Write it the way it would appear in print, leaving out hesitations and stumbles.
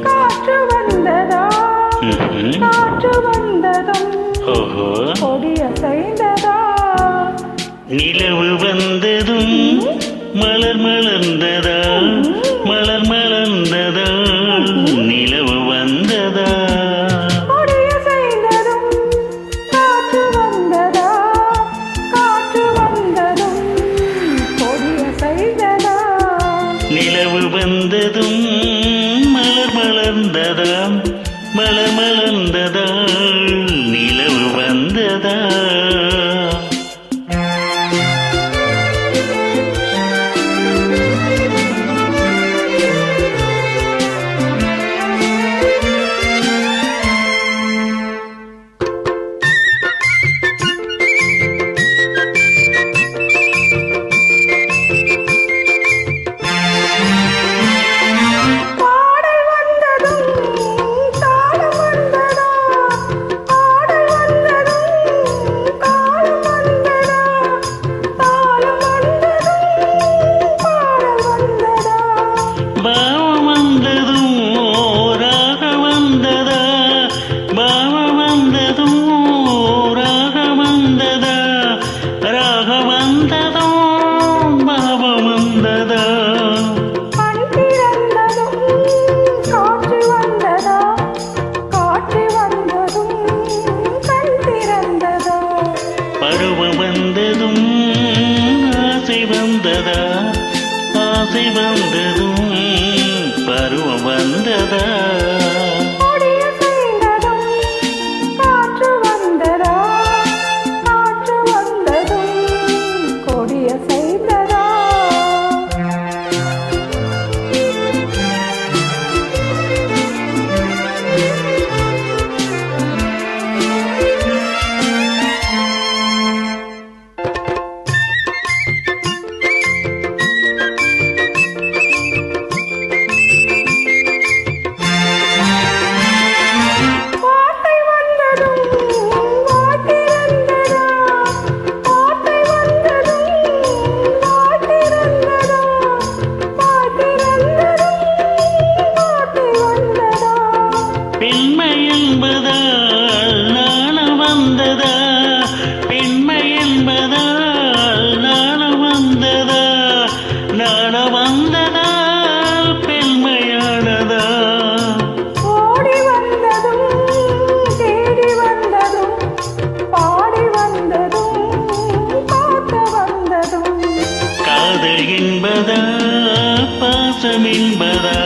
காற்று வந்ததா காற்று வந்ததும் கொடியசைந்ததா நிலவு வந்ததும் மலர் மலர்ந்ததா மலர் மலர்ந்ததா நிலவு வந்ததா கொடியசைந்ததும் காற்று வந்ததா காற்று வந்ததும் கொடியசைந்ததா நிலவு வந்ததும் மலர் மலர்ந்ததா மலர் மலர்ந்ததா நிலவு வந்ததா ஆசை வந்ததும் பருவம் வந்ததா காற்று வந்ததா காற்று வந்ததும் கொடிய செய்ததா பெண்மை என்பதால் நாணம் வந்ததா பெண்மை என்பதால் நாணம் வந்ததா நாணம் வந்ததால் பெண்மையானதா ஓடி வந்ததும் தேடி வந்ததும் பாடி வந்ததும் பார்க்க வந்ததும் காதல் என்பதா பாசம் என்பதா